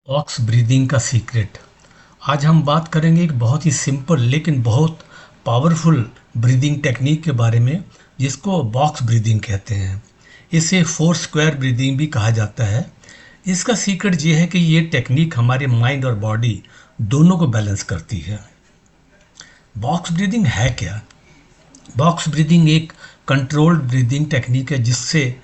Box breathing का secret. आज हम बात करेंगे एक बहुत ही सिंपल लेकिन बहुत पावरफुल ब्रीदिंग टेक्निक के बारे में, जिसको बॉक्स ब्रीदिंग कहते हैं। इसे फोर स्क्वायर ब्रीदिंग भी कहा जाता है। इसका सीक्रेट ये है कि ये टेक्निक हमारे माइंड और बॉडी दोनों को बैलेंस करती है। बॉक्स ब्रीदिंग है क्या? बॉक्स ब्रीदिंग एक कंट्रोल्ड ब्रीदिंग टेक्निक है, जिससे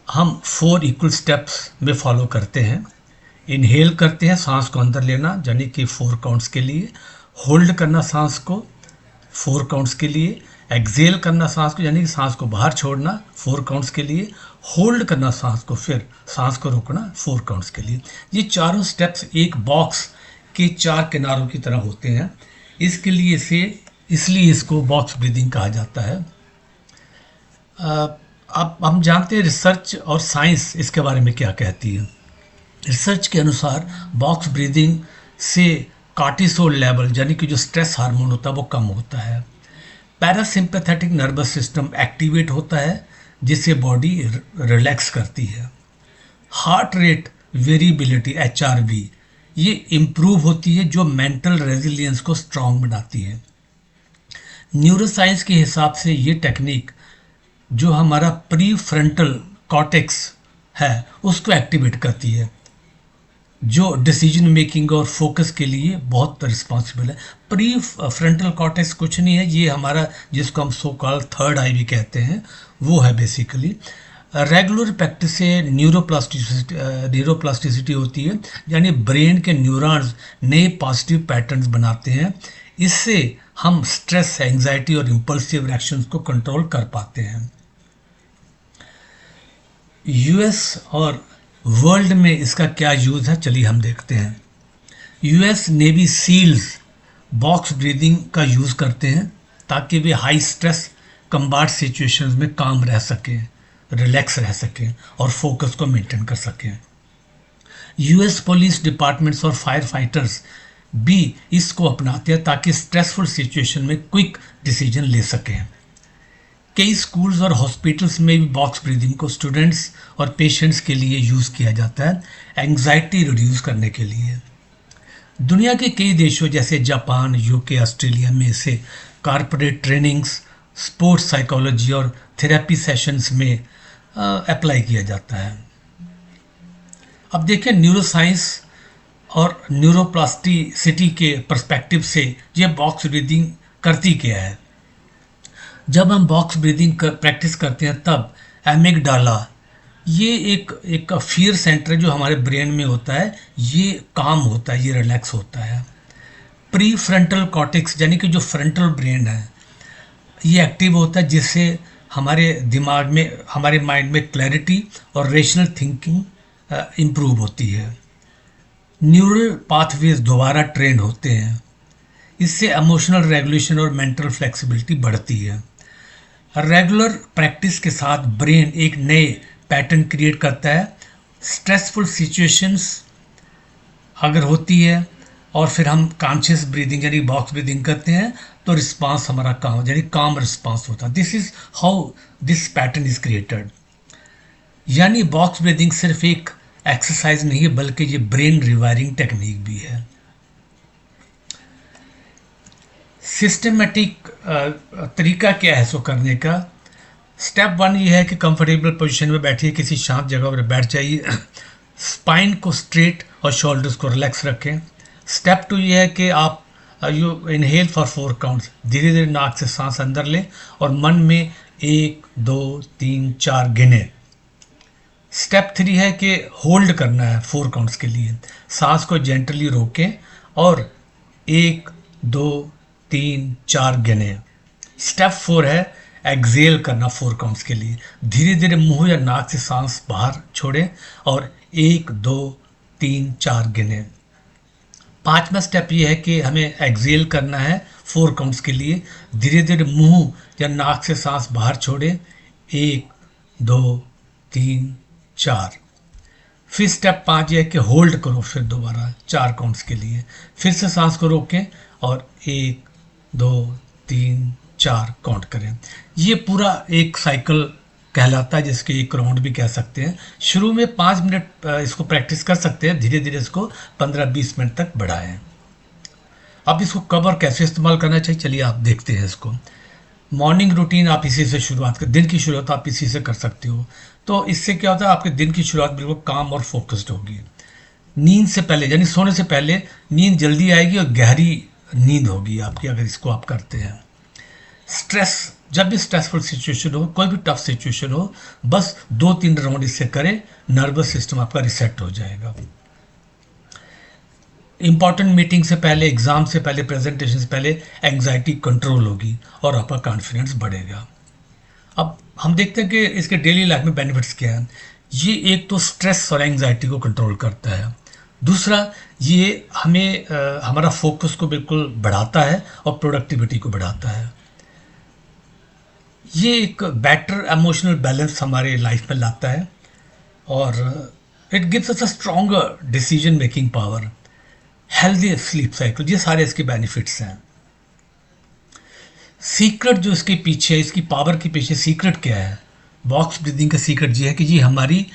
हम फोर इक्वल स्टेप्स में फॉलो करते हैं। इनहेल करते हैं, सांस को अंदर लेना यानी कि 4 काउंट्स के लिए। होल्ड करना सांस को 4 काउंट्स के लिए। एक्सेल करना सांस को यानी कि सांस को बाहर छोड़ना 4 काउंट्स के लिए। होल्ड करना सांस को, फिर सांस को रोकना 4 काउंट्स के लिए। ये चारों स्टेप्स एक बॉक्स के 4 किनारों की तरह होते हैं। इसलिए इसको बॉक्स ब्रीदिंग कहा जाता है। अब हम जानते हैं रिसर्च और साइंस इसके बारे में क्या कहती है। रिसर्च के अनुसार बॉक्स ब्रीदिंग से कार्टिसोल लेवल यानी कि जो स्ट्रेस हार्मोन होता है वो कम होता है। पैरासिम्पैथेटिक नर्वस सिस्टम एक्टिवेट होता है, जिससे बॉडी रिलैक्स करती है। हार्ट रेट वेरिएबिलिटी HRV ये इम्प्रूव होती है, जो मेंटल रेजिलियंस को स्ट्रांग बनाती है। न्यूरोसाइंस के हिसाब से ये टेक्निक जो हमारा प्री फ्रंटल कॉर्टेक्स है उसको एक्टिवेट करती है, जो डिसीजन मेकिंग और फोकस के लिए बहुत रिस्पॉन्सिबल है। प्री फ्रंटल कॉर्टेक्स कुछ नहीं है, ये हमारा जिसको हम सो कॉल्ड थर्ड आई भी कहते हैं वो है बेसिकली। रेगुलर प्रैक्टिस से न्यूरोप्लास्टिसिटी होती है, यानी ब्रेन के न्यूरॉन्स नए पॉजिटिव पैटर्न्स बनाते हैं। इससे हम स्ट्रेस, एंजाइटी और इम्पल्सिव रिएक्शंस को कंट्रोल कर पाते हैं। यूएस और वर्ल्ड में इसका क्या यूज़ है, चलिए हम देखते हैं। US Navy SEALs box breathing का यूज़ करते हैं ताकि वे हाई स्ट्रेस कंबाट सिचुएशंस में काम रह सकें, रिलैक्स रह सकें और फोकस को मेंटेन कर सकें। यूएस पुलिस डिपार्टमेंट्स और फायर फाइटर्स भी इसको अपनाते हैं ताकि स्ट्रेसफुल सिचुएशन में क्विक डिसीजन ले सकें। कई स्कूल्स और हॉस्पिटल्स में भी बॉक्स ब्रीदिंग को स्टूडेंट्स और पेशेंट्स के लिए यूज़ किया जाता है, एंग्जाइटी रिड्यूस करने के लिए। दुनिया के कई देशों जैसे जापान, यूके, ऑस्ट्रेलिया में इसे कॉर्पोरेट ट्रेनिंग्स, स्पोर्ट्स साइकोलॉजी और थेरेपी सेशंस में अप्लाई किया जाता है। अब देखें न्यूरोसाइंस और न्यूरोप्लास्टिसिटी के पर्सपेक्टिव से ये बॉक्स ब्रीदिंग करती क्या है। जब हम बॉक्स ब्रीदिंग प्रैक्टिस करते हैं तब एमिगडाला, ये एक फियर सेंटर जो हमारे ब्रेन में होता है, ये काम होता है, ये रिलैक्स होता है। प्री फ्रंटल कॉर्टेक्स यानी कि जो फ्रंटल ब्रेन है ये एक्टिव होता है, जिससे हमारे दिमाग में, हमारे माइंड में क्लैरिटी और रेशनल थिंकिंग इम्प्रूव होती है। न्यूरल पाथवेज दोबारा ट्रेन होते हैं। इससे इमोशनल रेगुलेशन और मेंटल फ्लेक्सिबिलिटी बढ़ती है। रेगुलर प्रैक्टिस के साथ ब्रेन एक नए पैटर्न क्रिएट करता है। स्ट्रेसफुल सिचुएशंस अगर होती है और फिर हम कॉन्शियस ब्रीदिंग यानी बॉक्स ब्रीदिंग करते हैं तो रिस्पांस हमारा काम यानी काम रिस्पांस होता है। This is how this pattern is created. यानी बॉक्स ब्रीदिंग सिर्फ एक एक्सरसाइज नहीं है, बल्कि ये ब्रेन रिवायरिंग टेक्निक भी है। सिस्टमेटिक तरीका क्या है इसको करने का। स्टेप 1 ये है कि कंफर्टेबल पोजीशन में बैठिए, किसी शांत जगह पर बैठ जाइए। स्पाइन को स्ट्रेट और शोल्डर्स को रिलैक्स रखें। स्टेप 2 ये है कि आप यू इनहेल फॉर 4 काउंट्स, धीरे धीरे नाक से सांस अंदर लें और मन में 1 2 3 4 गिने। स्टेप 3 है कि होल्ड करना है 4 काउंट्स के लिए। सांस को जेंटली रोकें और 1 2 3 4 गिने। स्टेप 4 है एक्सेल करना 4 काउंट्स के लिए। धीरे धीरे मुंह या नाक से सांस बाहर छोड़ें और 1 2 3 4 गिने। 5वां स्टेप ये है कि हमें एक्सेल करना है 4 काउंट्स के लिए। धीरे धीरे मुंह या नाक से सांस बाहर छोड़ें, 1 2 3 4। फिर स्टेप 5 ये है कि होल्ड करो फिर दोबारा 4 काउंट्स के लिए। फिर से सांस को रोकें और 1 2 3 4 काउंट करें। ये पूरा एक साइकिल कहलाता है, जिसके एक राउंड भी कह सकते हैं। शुरू में 5 मिनट इसको प्रैक्टिस कर सकते हैं, धीरे धीरे इसको 15-20 मिनट तक बढ़ाएं। अब इसको कब और कैसे इस्तेमाल करना चाहिए, चलिए आप देखते हैं इसको। मॉर्निंग रूटीन आप इसी से शुरुआत कर, दिन की शुरुआत आप इसी से कर सकते हो। तो इससे क्या होता है, आपके दिन की शुरुआत बिल्कुल काम और फोकस्ड होगी। नींद से पहले यानी सोने से पहले नींद जल्दी आएगी और गहरी नींद होगी आपकी, अगर इसको आप करते हैं। स्ट्रेस, जब भी स्ट्रेसफुल सिचुएशन हो, कोई भी टफ सिचुएशन हो, बस 2-3 राउंड इससे करें, नर्वस सिस्टम आपका रिसेट हो जाएगा। इंपॉर्टेंट मीटिंग से पहले, एग्जाम से पहले, प्रेजेंटेशन से पहले एंग्जाइटी कंट्रोल होगी और आपका कॉन्फिडेंस बढ़ेगा। अब हम देखते हैं कि इसके डेली लाइफ में बेनिफिट्स क्या हैं। ये एक तो स्ट्रेस और एंग्जाइटी को कंट्रोल करता है। दूसरा, ये हमें हमारा फोकस को बिल्कुल बढ़ाता है और प्रोडक्टिविटी को बढ़ाता है। ये एक बेटर इमोशनल बैलेंस हमारे लाइफ में लाता है और it gives us a stronger decision making power, healthy sleep cycle, ये सारे इसके बेनिफिट्स हैं। सीक्रेट जो इसके पीछे, इसकी पावर के पीछे सीक्रेट क्या है? बॉक्स ब्रीदिंग का सीक्रेट ये है कि ये हमारी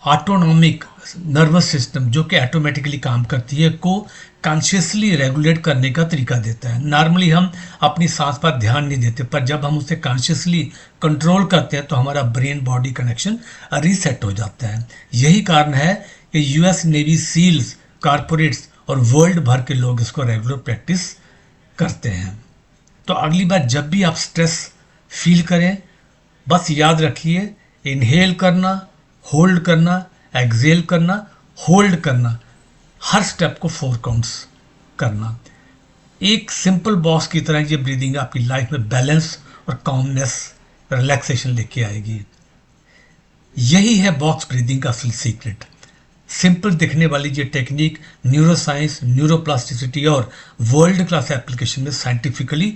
ऑटोनॉमिक नर्वस सिस्टम, जो कि ऑटोमेटिकली काम करती है, को कॉन्शियसली रेगुलेट करने का तरीका देता है। नॉर्मली हम अपनी सांस पर ध्यान नहीं देते, पर जब हम उसे कॉन्शियसली कंट्रोल करते हैं तो हमारा ब्रेन बॉडी कनेक्शन रीसेट हो जाता है। यही कारण है कि यूएस नेवी सील्स, कॉरपोरेट्स और वर्ल्ड भर के लोग इसको रेगुलर प्रैक्टिस करते हैं। तो अगली बार जब भी आप स्ट्रेस फील करें, बस याद रखिए, इनहेल करना, होल्ड करना, एक्सहेल करना, होल्ड करना, हर स्टेप को 4 काउंट्स करना। एक सिंपल बॉक्स की तरह ये ब्रीदिंग आपकी लाइफ में बैलेंस और कामनेस, रिलैक्सेशन लेके आएगी। यही है बॉक्स ब्रीदिंग का असली सीक्रेट। सिंपल दिखने वाली ये टेक्निक न्यूरोसाइंस, न्यूरोप्लास्टिसिटी और वर्ल्ड क्लास एप्लीकेशन में साइंटिफिकली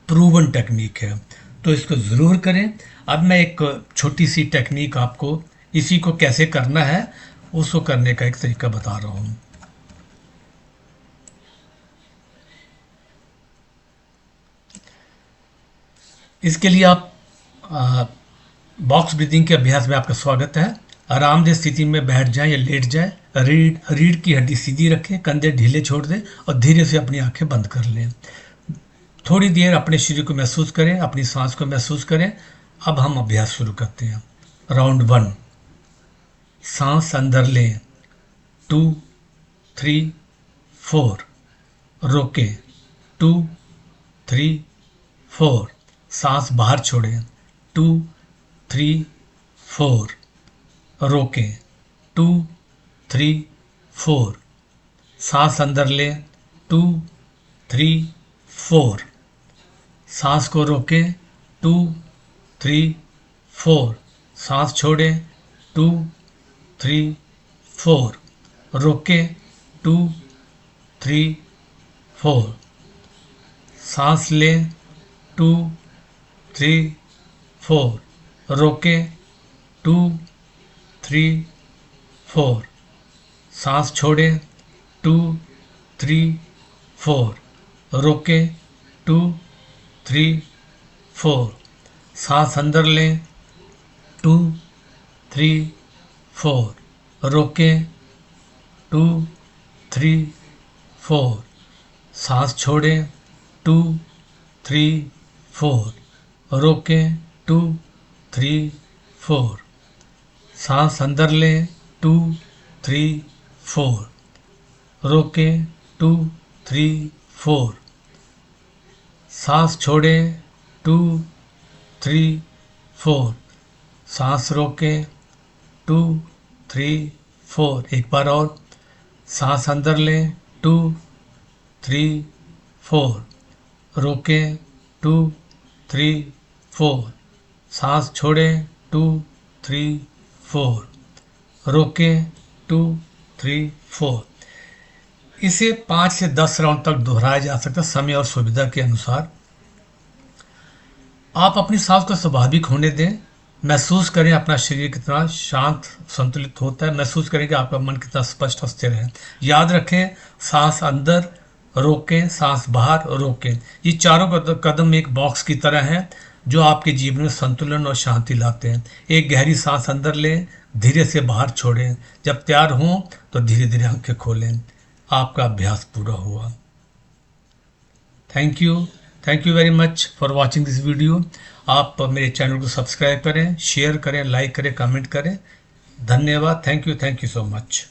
प्रूवन टेक्निक है, तो इसको ज़रूर करें। अब मैं एक छोटी सी टेक्निक आपको इसी को कैसे करना है उसको करने का एक तरीका बता रहा हूँ। इसके लिए आप बॉक्स ब्रीदिंग के अभ्यास में आपका स्वागत है। आरामदेह स्थिति में बैठ जाएं या लेट जाएं। रीढ़ की हड्डी सीधी रखें, कंधे ढीले छोड़ दें और धीरे से अपनी आंखें बंद कर लें। थोड़ी देर अपने शरीर को महसूस करें, अपनी सांस को महसूस करें। अब हम अभ्यास शुरू करते हैं। राउंड 1, सांस अंदर लें, 2, 3, 4, रोकें, 2, 3, 4, सांस बाहर छोड़ें, 2, 3, 4, रोकें, 2, 3, 4, सांस अंदर लें, 2, 3, 4, सांस को रोकें, 2, 3, 4, सांस छोड़ें, 2, 3, 4, रोकें, 2, 3, 4, सांस लें, 2, 3, 4, रोकें, 2, 3, 4, सांस छोड़ें, 2, 3, 4, रोकें, 2, 3, 4, सांस अंदर लें, 2, 3, 4, रोकें, 2, 3, 4, सांस छोड़ें, 2, 3, 4, रोकें, 2, 3, 4, सांस अंदर लें, 2, 3, 4, रोकें, 2, 3, 4, सांस छोड़ें, 2, 3, 4, सांस रोकें, 2, 3, 4, एक बार और, सांस अंदर लें, 2, 3, 4, रोकें, 2, 3, 4, सांस छोड़ें, 2, 3, 4, रोकें, 2, 3, 4। इसे 5 से 10 राउंड तक दोहराया जा सकता है, समय और सुविधा के अनुसार। आप अपनी सांस को स्वाभाविक होने दें। महसूस करें अपना शरीर कितना शांत, संतुलित होता है। महसूस करें कि आपका मन कितना स्पष्ट और स्थिर है। याद रखें, सांस अंदर रोकें, सांस बाहर रोकें। ये चारों कदम एक बॉक्स की तरह हैं। जो आपके जीवन में संतुलन और शांति लाते हैं। एक गहरी सांस अंदर लें, धीरे से बाहर छोड़ें। जब तैयार हों तो धीरे धीरे आंखें खोलें। आपका अभ्यास पूरा हुआ। Thank you very much for watching this video. आप मेरे चैनल को सब्सक्राइब करें, शेयर करें, लाइक करें, कमेंट करें। धन्यवाद। Thank you so much.